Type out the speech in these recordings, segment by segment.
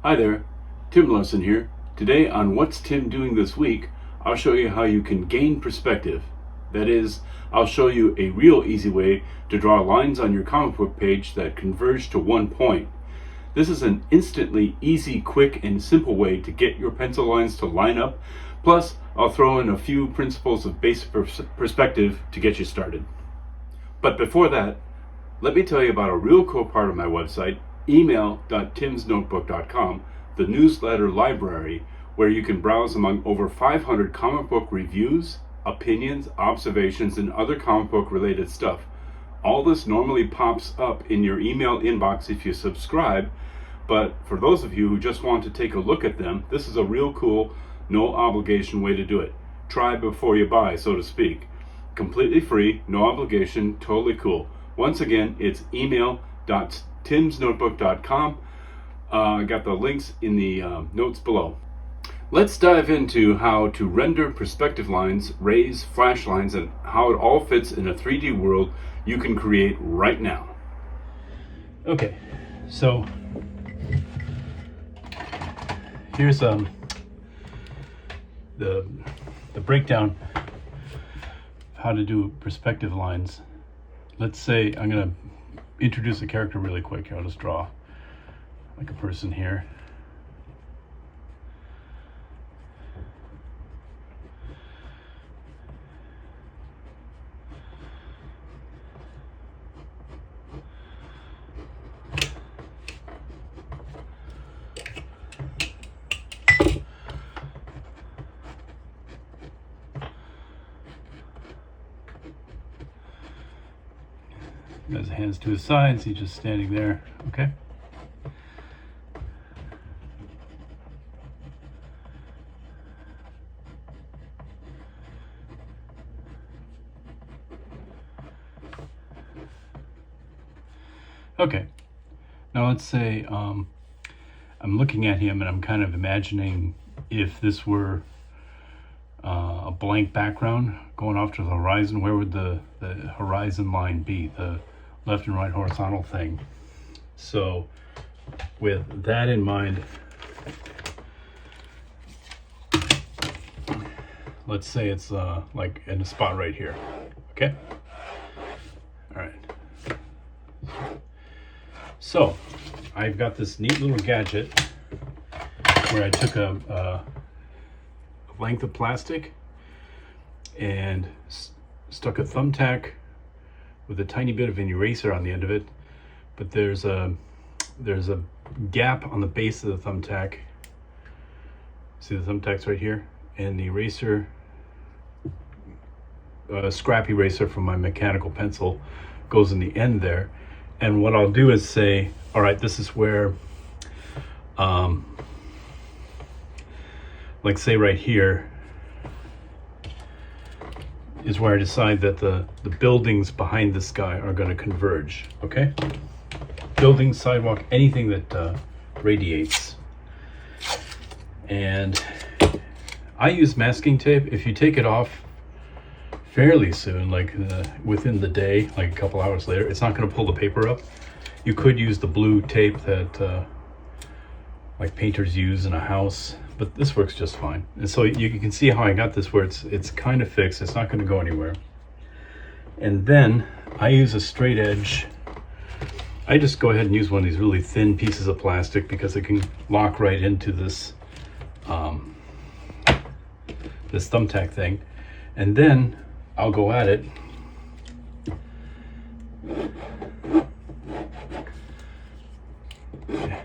Hi there, Tim Larsen here. Today on What's Tim Doing This Week, I'll show you how you can gain perspective. That is, I'll show you a real easy way to draw lines on your comic book page that converge to one point. This is an instantly easy, quick, and simple way to get your pencil lines to line up. Plus, I'll throw in a few principles of basic perspective to get you started. But before that, let me tell you about a real cool part of my website, email.timsnotebook.com, the newsletter library, where you can browse among over 500 comic book reviews, opinions, observations, and other comic book related stuff. All this normally pops up in your email inbox if you subscribe, but for those of you who just want to take a look at them, this is a real cool, no obligation way to do it. Try before you buy, so to speak. Completely free, no obligation, totally cool. Once again, it's email.timsnotebook.com. I got the links in the notes below. Let's dive into how to render perspective lines, raise flash lines, and how it all fits in a 3D world you can create right now. Okay, so here's the breakdown of how to do perspective lines. Let's say I'm going to introduce a character really quick. I'll just draw like a person here. He has hands to his sides, he's just standing there, okay? Okay, now let's say I'm looking at him and I'm kind of imagining if this were a blank background going off to the horizon, where would the horizon line be, the left and right horizontal thing. So with that in mind, let's say it's like in a spot right here, okay? All right. So I've got this neat little gadget where I took a length of plastic and stuck a thumbtack with a tiny bit of an eraser on the end of it, but there's a gap on the base of the thumbtack. See the thumbtack's right here, and the eraser, scrap eraser from my mechanical pencil, goes in the end there. And what I'll do is say, all right, this is where, like say right here, is where I decide that the buildings behind this guy are going to converge, okay? Building, sidewalk, anything that radiates. And I use masking tape. If you take it off fairly soon, like within the day, like a couple hours later, it's not going to pull the paper up. You could use the blue tape that like painters use in a house, but this works just fine. And so you can see how I got this where it's kind of fixed. It's not going to go anywhere. And then I use a straight edge. I just go ahead and use one of these really thin pieces of plastic because it can lock right into this this thumbtack thing. And then I'll go at it. Okay.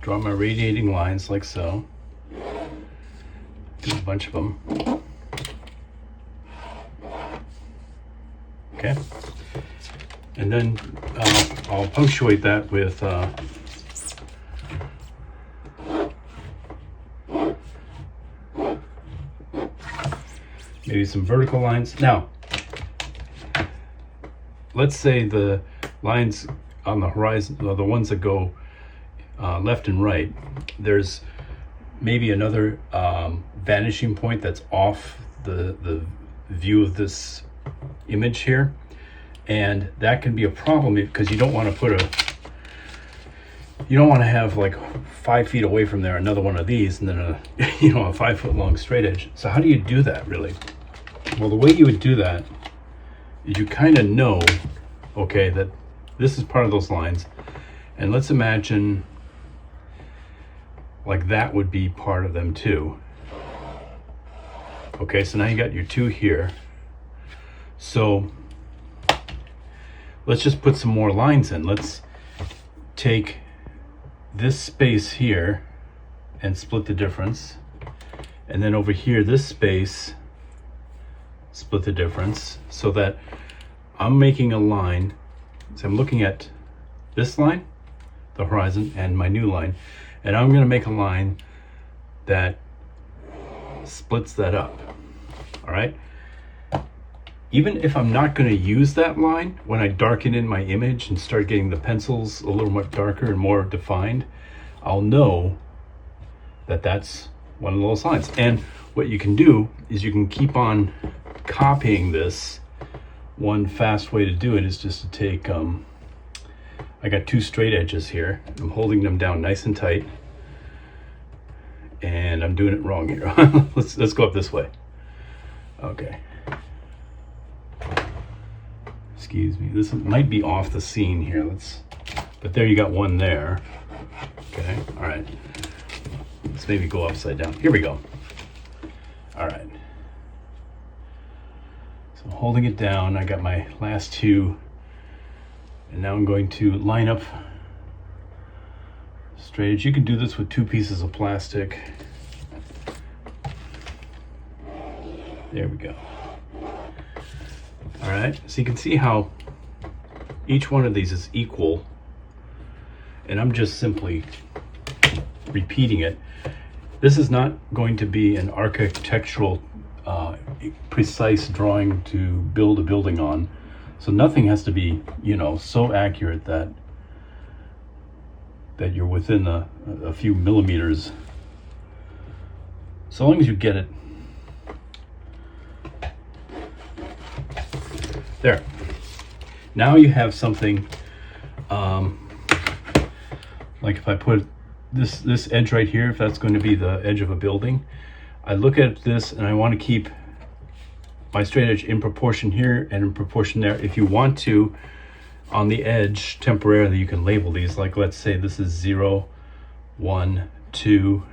Draw my radiating lines like so. Do a bunch of them. Okay. And then I'll punctuate that with maybe some vertical lines. Now, let's say the lines on the horizon, the ones that go left and right, there's maybe another vanishing point that's off the view of this image here, and that can be a problem because you don't want to put you don't want to have like 5 feet away from there another one of these and then a a 5 foot long straight edge. So how do you do that really? Well, the way you would do that is you kind of know, okay, that this is part of those lines, and let's imagine like that would be part of them too. Okay, so now you got your 2 here. So let's just put some more lines in. Let's take this space here and split the difference, and then over here this space, split the difference, so that I'm making a line. So I'm looking at this line, the horizon, and my new line, and I'm going to make a line that splits that up. All right, even if I'm not going to use that line, when I darken in my image and start getting the pencils a little more darker and more defined, I'll know that that's one of those lines. And what you can do is you can keep on copying this. One fast way to do it is just to take, I got 2 straight edges here. I'm holding them down nice and tight, and I'm doing it wrong here. Let's go up this way. Okay. Excuse me. This might be off the scene here. But there you got one there. Okay. All right. Let's maybe go upside down. Here we go. All right. So I'm holding it down. I got my last 2, and now I'm going to line up straight edge. You can do this with 2 pieces of plastic. There we go. All right, so you can see how each one of these is equal, and I'm just simply repeating it. This is not going to be an architectural precise drawing to build a building on, so nothing has to be so accurate that you're within a few millimeters, so long as you get it. There. Now you have something, like if I put this edge right here, if that's going to be the edge of a building, I look at this and I want to keep my straight edge in proportion here and in proportion there. If you want to, on the edge temporarily, you can label these. Like let's say this is 0, 1, 2,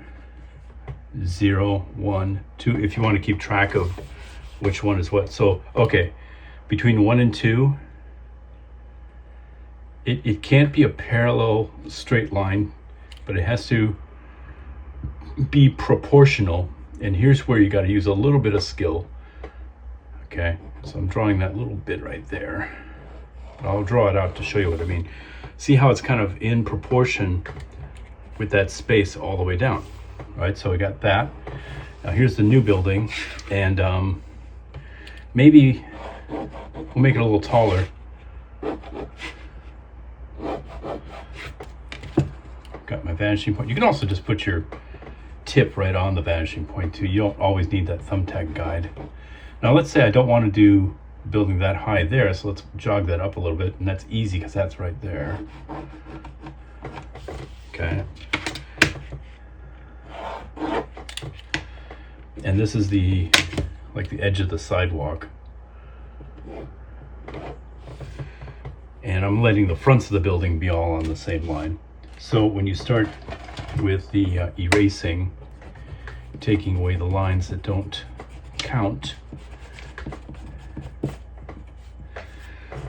0, 1, 2, if you want to keep track of which one is what. So, okay. Between 1 and 2, it can't be a parallel straight line, but it has to be proportional. And here's where you got to use a little bit of skill. Okay, so I'm drawing that little bit right there. I'll draw it out to show you what I mean. See how it's kind of in proportion with that space all the way down. All right, so we got that. Now here's the new building, and maybe we'll make it a little taller. Got my vanishing point. You can also just put your tip right on the vanishing point too. You don't always need that thumbtack guide. Now let's say I don't want to do building that high there, so let's jog that up a little bit, and that's easy because that's right there. Okay. And this is the edge of the sidewalk. And I'm letting the fronts of the building be all on the same line. So when you start with the erasing, taking away the lines that don't count,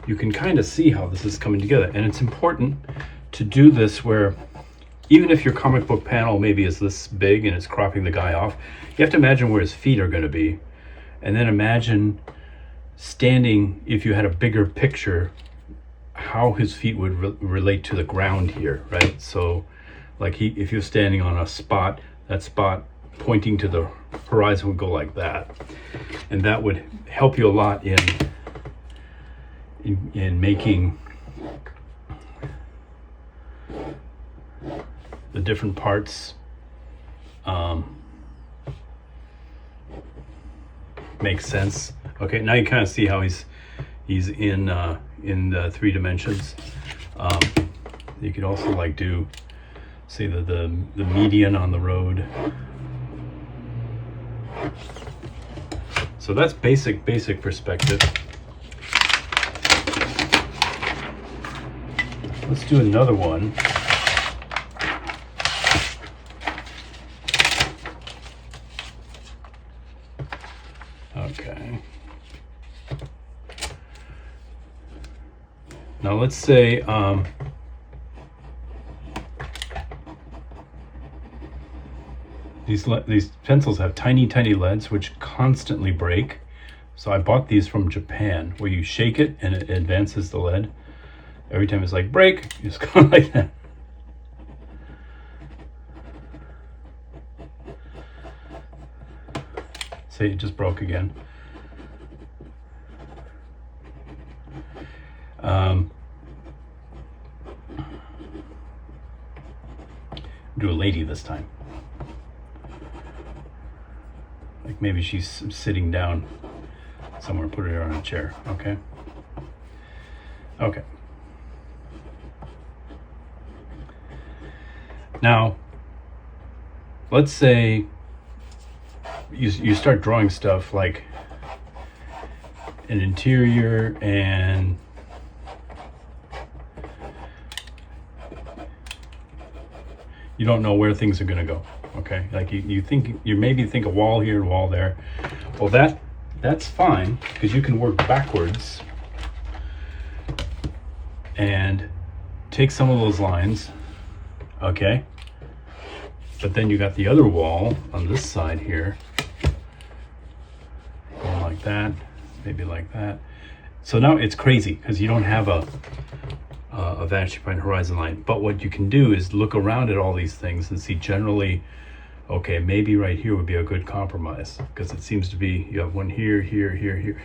you can kind of see how this is coming together. And it's important to do this where, even if your comic book panel maybe is this big and it's cropping the guy off, you have to imagine where his feet are going to be. And then imagine standing, if you had a bigger picture, how his feet would relate to the ground here, right? So like if you're standing on a spot, that spot pointing to the horizon would go like that. And that would help you a lot in making the different parts make sense. Okay, now you kind of see how he's in the 3 dimensions. You could also like do see the median on the road. So that's basic perspective. Let's do another one. Okay. Now let's say these pencils have tiny leads which constantly break. So I bought these from Japan, where you shake it and it advances the lead. Every time it's like break, you just go like that. Say it just broke again. Do a lady this time. Like maybe she's sitting down somewhere, put her on a chair, okay? Okay. Now, let's say you start drawing stuff like an interior, and you don't know where things are going to go. Okay, like you maybe think a wall here, a wall there. Well, that's fine, because you can work backwards and take some of those lines. Okay, but then you got the other wall on this side here, going like that, maybe like that. So now it's crazy because you don't have a vanishing point horizon line. But what you can do is look around at all these things and see generally, okay, maybe right here would be a good compromise, because it seems to be you have one here, here, here, here,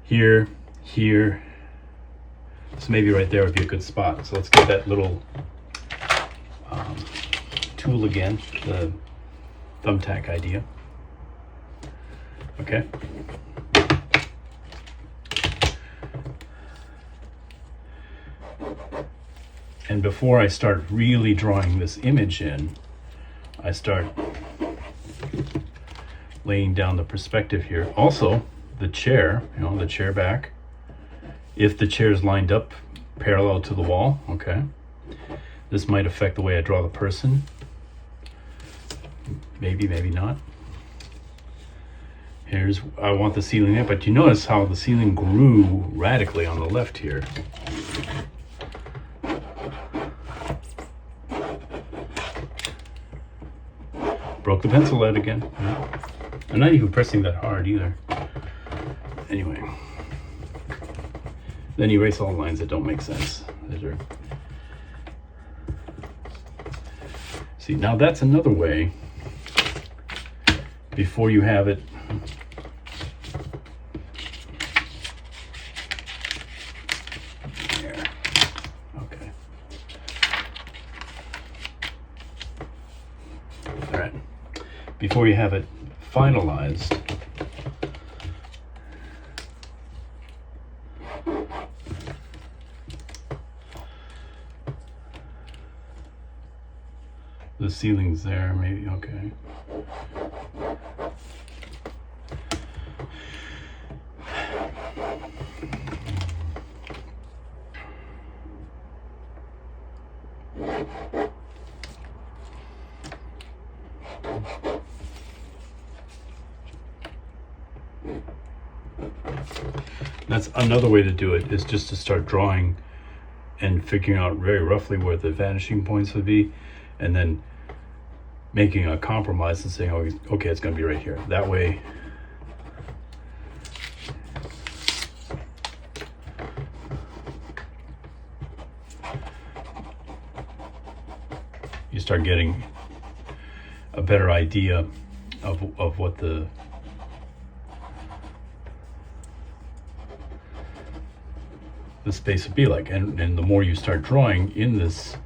here, here. So maybe right there would be a good spot. So let's get that little tool again, the thumbtack idea. Okay. And before I start really drawing this image in, I start laying down the perspective here. Also, the chair, the chair back. If the chair is lined up parallel to the wall, okay, this might affect the way I draw the person. Maybe, maybe not. I want the ceiling there, but you notice how the ceiling grew radically on the left here. Broke the pencil lead again. I'm not even pressing that hard either. Anyway. Then erase all lines that don't make sense. See, now that's another way, before you have it there. Okay. All right. Before you have it finalized, the ceiling's there, maybe, okay. That's another way to do it, is just to start drawing and figuring out very roughly where the vanishing points would be, and then making a compromise and saying, oh, okay, it's going to be right here. That way, you start getting a better idea of what the space would be like, and the more you start drawing in this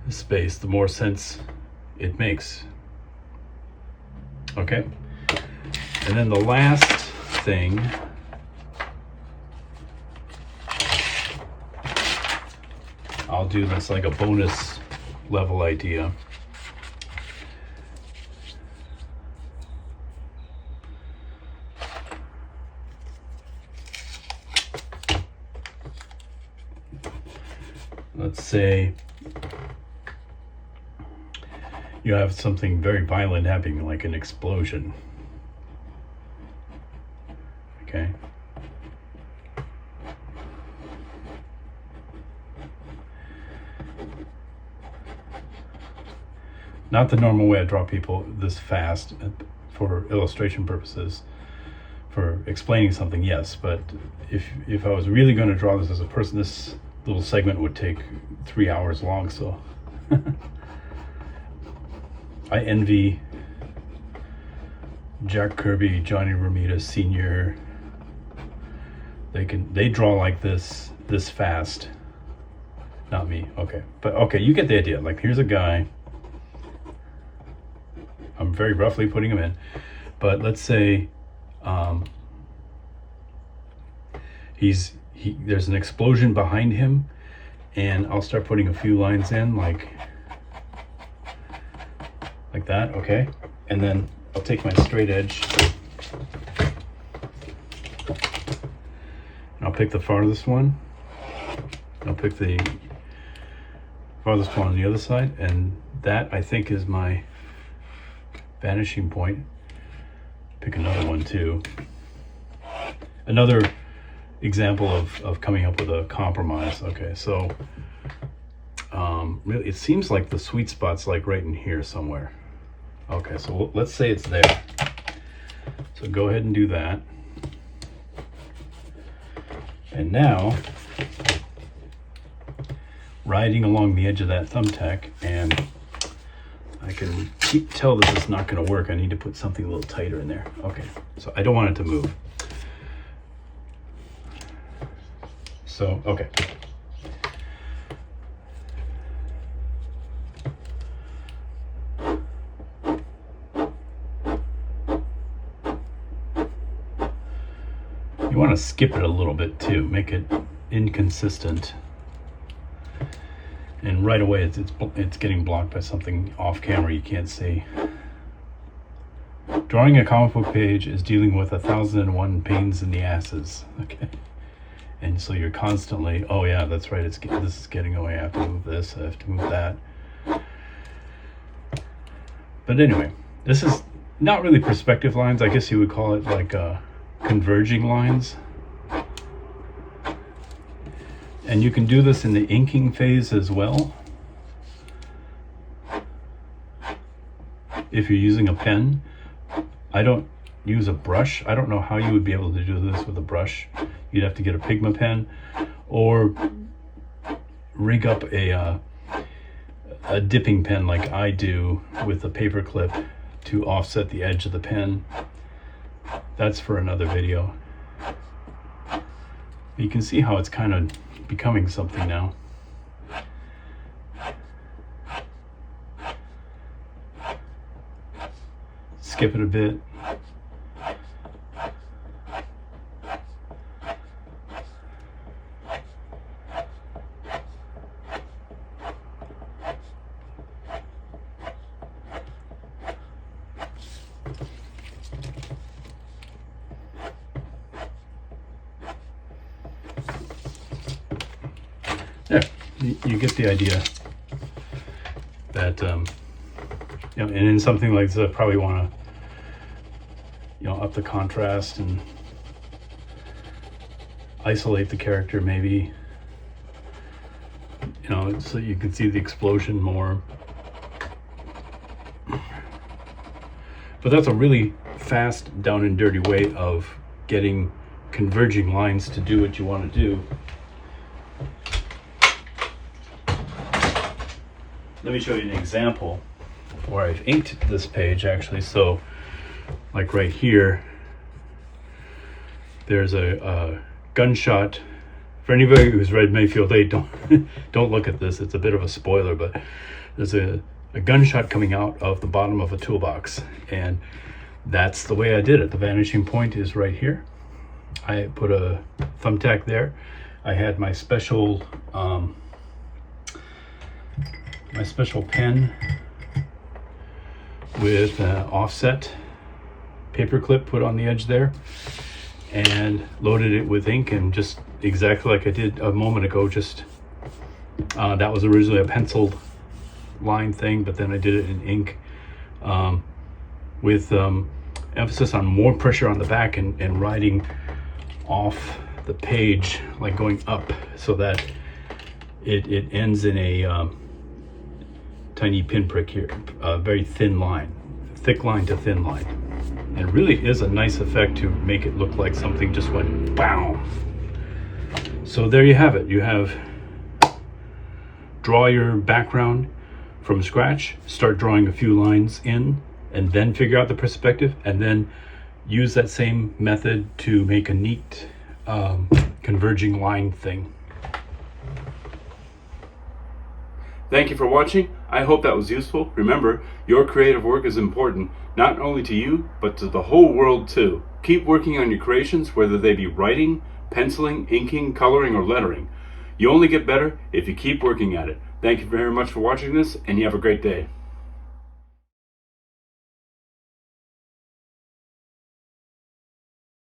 space, the more sense it makes. Okay, and then the last thing, I'll do this like a bonus level idea. Let's say you have something very violent happening, like an explosion. Okay. Not the normal way I draw people this fast for illustration purposes, for explaining something, yes, but if I was really going to draw this as a person, this little segment would take 3 hours long, so I envy Jack Kirby, Johnny Romita Sr. They draw like this fast. Not me. Okay. But okay, you get the idea. Like, here's a guy. I'm very roughly putting him in. But let's say there's an explosion behind him, and I'll start putting a few lines in like that, okay? And then I'll take my straight edge and I'll pick the farthest one. I'll pick the farthest one on the other side, and that I think is my vanishing point. Pick another one too. Another example of coming up with a compromise. Okay, so really it seems like the sweet spot's like right in here somewhere. Okay, so let's say it's there. So go ahead and do that. And now, riding along the edge of that thumbtack, and I can tell this is not going to work. I need to put something a little tighter in there. Okay, so I don't want it to move. So, okay. You want to skip it a little bit too, make it inconsistent. And right away it's getting blocked by something off camera you can't see. Drawing a comic book page is dealing with 1,001 pains in the asses. Okay. And so you're constantly, oh yeah, that's right, this is getting away, I have to move this, I have to move that. But anyway, this is not really perspective lines. I guess you would call it like converging lines. And you can do this in the inking phase as well. If you're using a pen. I don't use a brush. I don't know how you would be able to do this with a brush. You'd have to get a Pigma pen or rig up a dipping pen like I do with a paper clip to offset the edge of the pen. That's for another video. You can see how it's kind of becoming something now. Skip it a bit. Yeah, you get the idea that, you know, and in something like this, I probably want to, you know, up the contrast and isolate the character maybe, you know, so you can see the explosion more. But that's a really fast, down and dirty way of getting converging lines to do what you want to do. Let me show you an example where I've inked this page actually. So like right here, there's a gunshot. For anybody who's read Mayfield 8, don't look at this. It's a bit of a spoiler, but there's a gunshot coming out of the bottom of a toolbox, and that's the way I did it. The vanishing point is right here. I put a thumbtack there. I had my special my special pen with offset paper clip put on the edge there, and loaded it with ink, and just exactly like I did a moment ago, just that was originally a penciled line thing, but then I did it in ink with emphasis on more pressure on the back and writing off the page, like going up, so that it ends in a tiny pinprick here, a very thin line, thick line to thin line. And it really is a nice effect to make it look like something just went BOW. So there you have it. You have draw your background from scratch, start drawing a few lines in, and then figure out the perspective, and then use that same method to make a neat converging line thing. Thank you for watching. I hope that was useful. Remember, your creative work is important, not only to you, but to the whole world too. Keep working on your creations, whether they be writing, penciling, inking, coloring, or lettering. You only get better if you keep working at it. Thank you very much for watching this, and you have a great day.